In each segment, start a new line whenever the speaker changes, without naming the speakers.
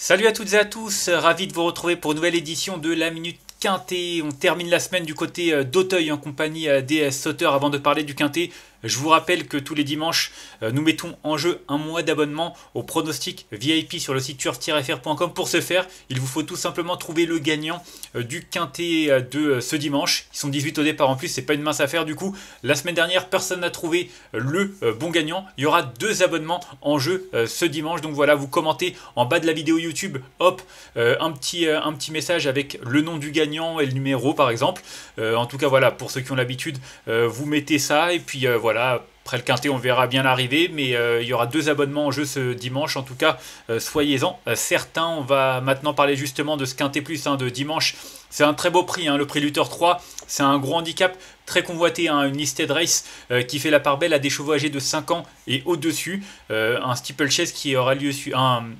Salut à toutes et à tous, ravi de vous retrouver pour une nouvelle édition de la Minute Quintet. On termine la semaine du côté d'Auteuil en compagnie des sauteurs. Avant de parler du Quintet, je vous rappelle que tous les dimanches, nous mettons en jeu un mois d'abonnement au pronostic VIP sur le site turf-fr.com. Pour ce faire, il vous faut tout simplement trouver le gagnant du Quintet de ce dimanche. Ils sont 18 au départ en plus, c'est pas une mince affaire du coup. La semaine dernière, personne n'a trouvé le bon gagnant. Il y aura 2 abonnements en jeu ce dimanche. Donc voilà, vous commentez en bas de la vidéo YouTube, hop, un petit message avec le nom du gagnant et le numéro par exemple. En tout cas voilà, pour ceux qui ont l'habitude, vous mettez ça et puis voilà. Après le Quintet, on verra bien l'arrivée, mais il y aura 2 abonnements en jeu ce dimanche. En tout cas, soyez-en certains. On va maintenant parler justement de ce Quintet Plus de dimanche. C'est un très beau prix, le prix Luther 3. C'est un gros handicap très convoité, une listed race qui fait la part belle à des chevaux âgés de 5 ans et au-dessus. Un steeplechase qui aura lieu sur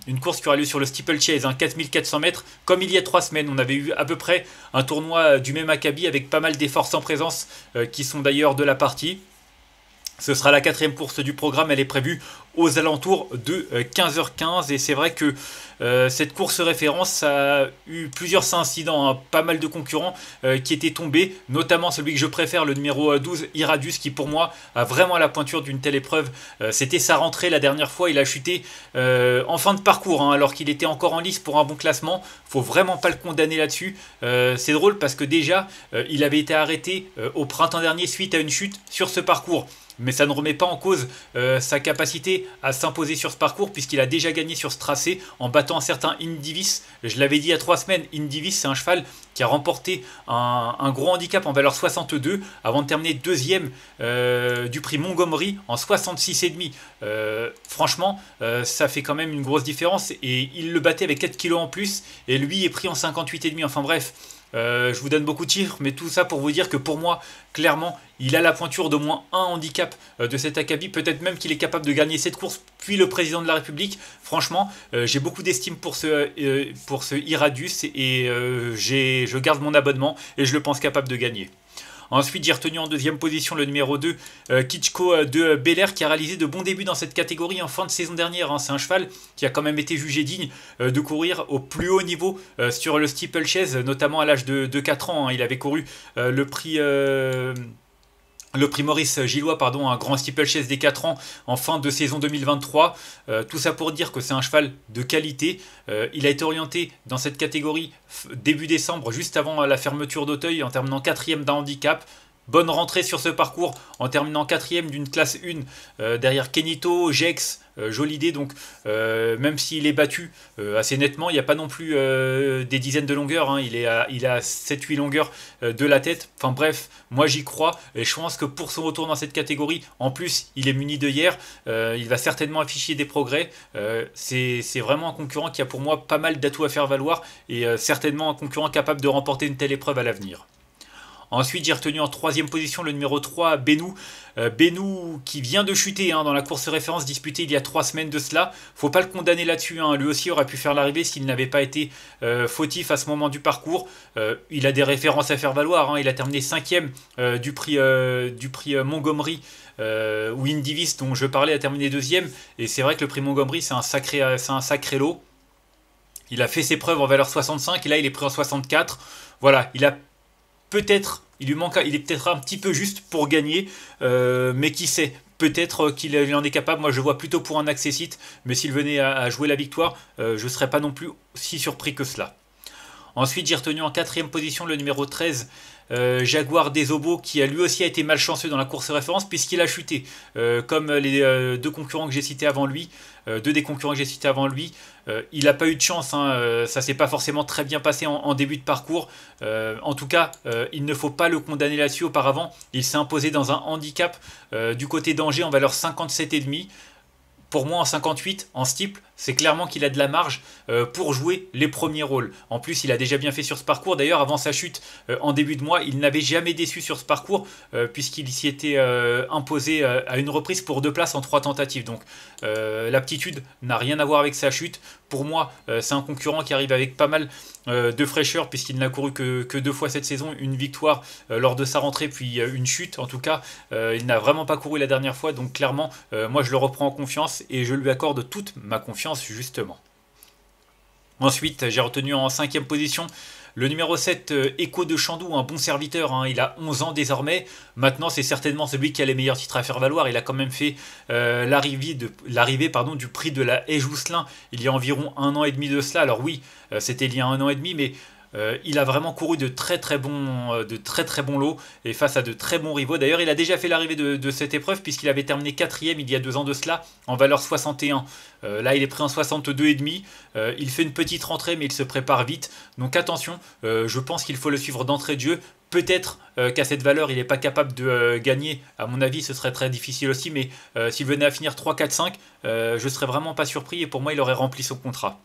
une course qui aura lieu sur le steeplechase, 4400 mètres. Comme il y a 3 semaines, on avait eu à peu près un tournoi du même acabit avec pas mal d'efforts sans présence qui sont d'ailleurs de la partie. Ce sera la 4e course du programme, elle est prévue aux alentours de 15h15 et c'est vrai que cette course référence a eu plusieurs incidents, pas mal de concurrents qui étaient tombés, notamment celui que je préfère, le numéro 12, Iradius, qui pour moi a vraiment la pointure d'une telle épreuve. C'était sa rentrée la dernière fois, il a chuté en fin de parcours, alors qu'il était encore en lice pour un bon classement. Faut vraiment pas le condamner là-dessus. C'est drôle parce que déjà, il avait été arrêté au printemps dernier suite à une chute sur ce parcours. Mais ça ne remet pas en cause sa capacité à s'imposer sur ce parcours puisqu'il a déjà gagné sur ce tracé en battant un certain Indivis. Je l'avais dit il y a 3 semaines, Indivis c'est un cheval qui a remporté un gros handicap en valeur 62 avant de terminer 2e du prix Montgomery en 66,5. Franchement, ça fait quand même une grosse différence et il le battait avec 4 kilos en plus et lui est pris en 58,5. Enfin bref. Je vous donne beaucoup de chiffres, mais tout ça pour vous dire que pour moi, clairement, il a la pointure d'au moins un handicap de cet acabit. Peut-être même qu'il est capable de gagner cette course, puis le président de la République. Franchement, j'ai beaucoup d'estime pour ce Iradius et je garde mon abonnement et je le pense capable de gagner. Ensuite, j'ai retenu en 2e position le numéro 2, Kitschko de Bel Air, qui a réalisé de bons débuts dans cette catégorie en fin de saison dernière. C'est un cheval qui a quand même été jugé digne de courir au plus haut niveau sur le steeplechase, notamment à l'âge de 4 ans. Il avait couru le prix Maurice Gillois, un grand steeplechase des 4 ans en fin de saison 2023. Tout ça pour dire que c'est un cheval de qualité. Il a été orienté dans cette catégorie début décembre, juste avant la fermeture d'Auteuil, en terminant 4e d'un handicap. Bonne rentrée sur ce parcours en terminant 4e d'une classe 1 derrière Kenito, Jex, Jolidé. Donc même s'il est battu assez nettement, il n'y a pas non plus des dizaines de longueurs. Il a 7-8 longueurs de la tête. Enfin bref, moi j'y crois et je pense que pour son retour dans cette catégorie, en plus il est muni de hier, il va certainement afficher des progrès. C'est vraiment un concurrent qui a pour moi pas mal d'atouts à faire valoir et certainement un concurrent capable de remporter une telle épreuve à l'avenir. Ensuite, j'ai retenu en 3e position le numéro 3, Benou. Benou qui vient de chuter dans la course référence disputée il y a 3 semaines de cela. Faut pas le condamner là-dessus. Lui aussi aurait pu faire l'arrivée s'il n'avait pas été fautif à ce moment du parcours. Il a des références à faire valoir. Il a terminé 5e du prix Montgomery. Où Indivis, dont je parlais, a terminé 2e. Et c'est vrai que le prix Montgomery, c'est un sacré lot. Il a fait ses preuves en valeur 65 et là il est pris en 64. Voilà, il est peut-être un petit peu juste pour gagner, mais qui sait, peut-être qu'il en est capable. Moi je vois plutôt pour un accessite, mais s'il venait à jouer la victoire, je ne serais pas non plus si surpris que cela. Ensuite, j'ai retenu en 4e position le numéro 13, Jaguar des Obos, qui a lui aussi été malchanceux dans la course référence puisqu'il a chuté. Comme les 2 concurrents que j'ai cités avant lui, 2 des concurrents que j'ai cités avant lui, il n'a pas eu de chance. Ça s'est pas forcément très bien passé en début de parcours. En tout cas, il ne faut pas le condamner là-dessus. Auparavant, il s'est imposé dans un handicap du côté d'Angers en valeur 57,5. Pour moi, en 58, en steeple, c'est clairement qu'il a de la marge pour jouer les premiers rôles. En plus, il a déjà bien fait sur ce parcours. D'ailleurs, avant sa chute en début de mois, il n'avait jamais déçu sur ce parcours puisqu'il s'y était imposé à une reprise pour 2 places en 3 tentatives. Donc, l'aptitude n'a rien à voir avec sa chute. Pour moi, c'est un concurrent qui arrive avec pas mal de fraîcheur puisqu'il n'a couru que 2 fois cette saison. Une victoire lors de sa rentrée, puis une chute. En tout cas, il n'a vraiment pas couru la dernière fois. Donc, clairement, moi, je le reprends en confiance et je lui accorde toute ma confiance justement. Ensuite, j'ai retenu en cinquième position le numéro 7, Echo de Chandou, un bon serviteur, hein, il a 11 ans désormais. Maintenant, c'est certainement celui qui a les meilleurs titres à faire valoir. Il a quand même fait l'arrivée du prix de la Haie Jousselin il y a environ 1 an et demi de cela. Alors oui, c'était il y a 1 an et demi, mais il a vraiment couru de très très bons lots et face à de très bons rivaux. D'ailleurs, il a déjà fait l'arrivée de cette épreuve puisqu'il avait terminé 4ème il y a 2 ans de cela en valeur 61. Là, il est pris en 62,5. Il fait une petite rentrée, mais il se prépare vite. Donc attention, je pense qu'il faut le suivre d'entrée de jeu. Peut-être qu'à cette valeur, il n'est pas capable de gagner. À mon avis, ce serait très difficile aussi. Mais s'il venait à finir 3, 4, 5, je serais vraiment pas surpris. Et pour moi, il aurait rempli son contrat.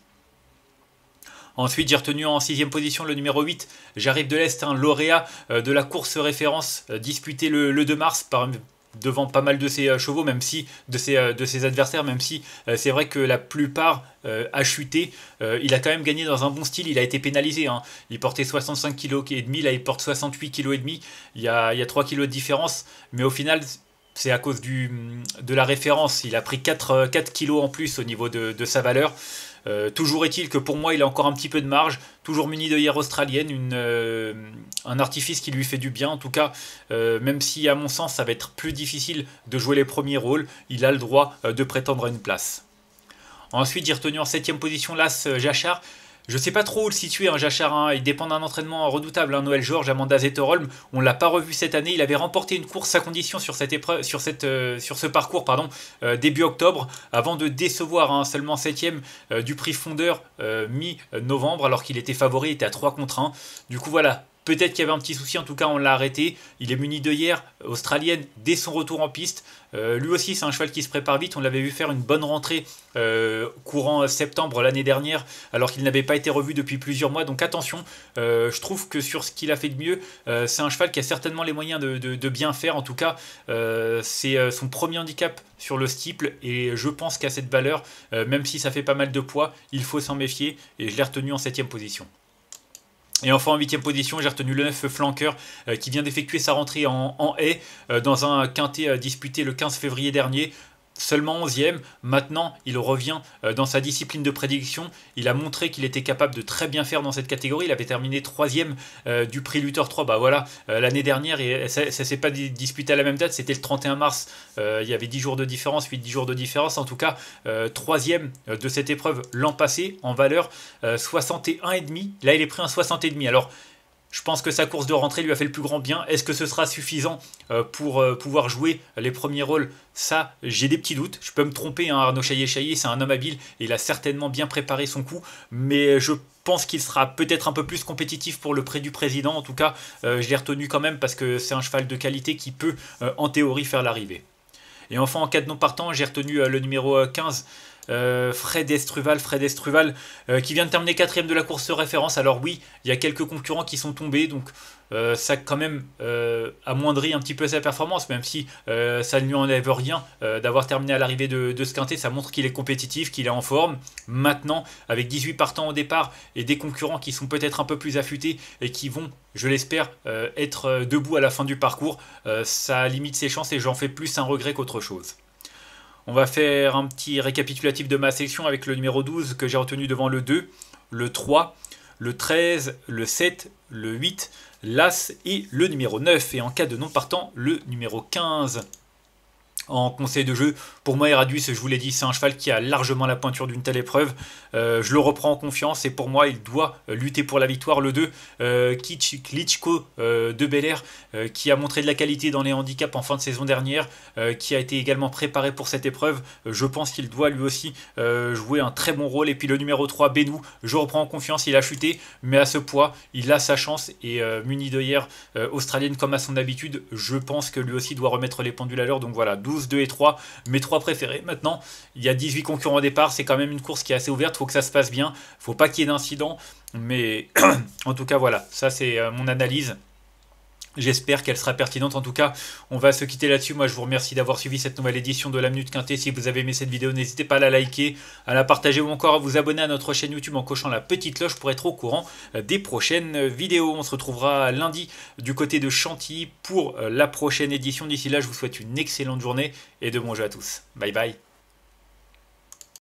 Ensuite, j'ai retenu en 6ème position le numéro 8, J'arrive de l'Est, un lauréat de la course référence disputée le 2 mars devant pas mal de ses chevaux, même si de ses adversaires, même si c'est vrai que la plupart a chuté. Il a quand même gagné dans un bon style, il a été pénalisé, hein. Il portait 65,5 kg, là il porte 68,5 kg, il y a 3 kg de différence, mais au final c'est à cause de la référence, il a pris 4 kg en plus au niveau de sa valeur. Toujours est-il que pour moi il a encore un petit peu de marge, toujours muni d'œillère australienne, un artifice qui lui fait du bien en tout cas, même si à mon sens ça va être plus difficile de jouer les premiers rôles, il a le droit de prétendre à une place. Ensuite j'ai retenu en 7ème position l'As Jachar. Je ne sais pas trop où le situer, hein, Jachar, hein. Il dépend d'un entraînement redoutable, hein. Noël Georges, Amanda Zetterholm, on ne l'a pas revu cette année. Il avait remporté une course à condition sur ce parcours début octobre, avant de décevoir, hein, seulement 7ème du prix Fondeur mi-novembre, alors qu'il était favori, il était à 3 contre 1. Du coup voilà. Peut-être qu'il y avait un petit souci, en tout cas on l'a arrêté. Il est muni d'œillère australienne dès son retour en piste. Lui aussi c'est un cheval qui se prépare vite. On l'avait vu faire une bonne rentrée courant septembre l'année dernière, alors qu'il n'avait pas été revu depuis plusieurs mois. Donc attention, je trouve que sur ce qu'il a fait de mieux, c'est un cheval qui a certainement les moyens de bien faire. En tout cas, c'est son premier handicap sur le steeple. Et je pense qu'à cette valeur, même si ça fait pas mal de poids, il faut s'en méfier. Et je l'ai retenu en 7ème position. Et enfin en 8ème position, j'ai retenu le 9 flanqueur qui vient d'effectuer sa rentrée en haie dans un quintet disputé le 15 février dernier. Seulement 11ème, maintenant il revient dans sa discipline de prédiction. Il a montré qu'il était capable de très bien faire dans cette catégorie. Il avait terminé 3ème du prix Luther 3 l'année dernière, et ça ne s'est pas disputé à la même date, c'était le 31 mars. Il y avait 10 jours de différence, 8-10 jours de différence. En tout cas, 3ème de cette épreuve l'an passé en valeur 61,5. Là il est pris un 60,5. Alors je pense que sa course de rentrée lui a fait le plus grand bien. Est-ce que ce sera suffisant pour pouvoir jouer les premiers rôles? Ça, j'ai des petits doutes. Je peux me tromper, hein. Arnaud Chaillet, c'est un homme habile et il a certainement bien préparé son coup. Mais je pense qu'il sera peut-être un peu plus compétitif pour le prix du président. En tout cas, je l'ai retenu quand même parce que c'est un cheval de qualité qui peut, en théorie, faire l'arrivée. Et enfin, en cas de non partant, j'ai retenu le numéro 15. Fred Estruval qui vient de terminer 4ème de la course référence. Alors oui, il y a quelques concurrents qui sont tombés, donc ça quand même amoindrit un petit peu sa performance, même si ça ne lui enlève rien d'avoir terminé à l'arrivée de ce quintet. Ça montre qu'il est compétitif, qu'il est en forme. Maintenant, avec 18 partants au départ et des concurrents qui sont peut-être un peu plus affûtés et qui vont, je l'espère, être debout à la fin du parcours, ça limite ses chances et j'en fais plus un regret qu'autre chose. On va faire un petit récapitulatif de ma sélection avec le numéro 12 que j'ai retenu devant le 2, le 3, le 13, le 7, le 8, l'As et le numéro 9. Et en cas de non partant, le numéro 15. En conseil de jeu, pour moi Eradius, je vous l'ai dit, c'est un cheval qui a largement la pointure d'une telle épreuve. Je le reprends en confiance et pour moi il doit lutter pour la victoire. Le 2, Klitschko de Bel Air, qui a montré de la qualité dans les handicaps en fin de saison dernière, qui a été également préparé pour cette épreuve. Je pense qu'il doit lui aussi jouer un très bon rôle. Et puis le numéro 3, Benou, je reprends en confiance, il a chuté, mais à ce poids, il a sa chance et muni d'œillère australienne comme à son habitude, je pense que lui aussi doit remettre les pendules à l'heure. Donc voilà, 12, 2 et 3, mes 3 préférés. Maintenant, il y a 18 concurrents au départ, c'est quand même une course qui est assez ouverte, il faut que ça se passe bien, faut pas qu'il y ait d'incident, mais en tout cas voilà, ça c'est mon analyse. J'espère qu'elle sera pertinente. En tout cas, on va se quitter là-dessus. Moi, je vous remercie d'avoir suivi cette nouvelle édition de la Minute Quintet. Si vous avez aimé cette vidéo, n'hésitez pas à la liker, à la partager ou encore à vous abonner à notre chaîne YouTube en cochant la petite cloche pour être au courant des prochaines vidéos. On se retrouvera lundi du côté de Chantilly pour la prochaine édition. D'ici là, je vous souhaite une excellente journée et de bons jeux à tous. Bye bye.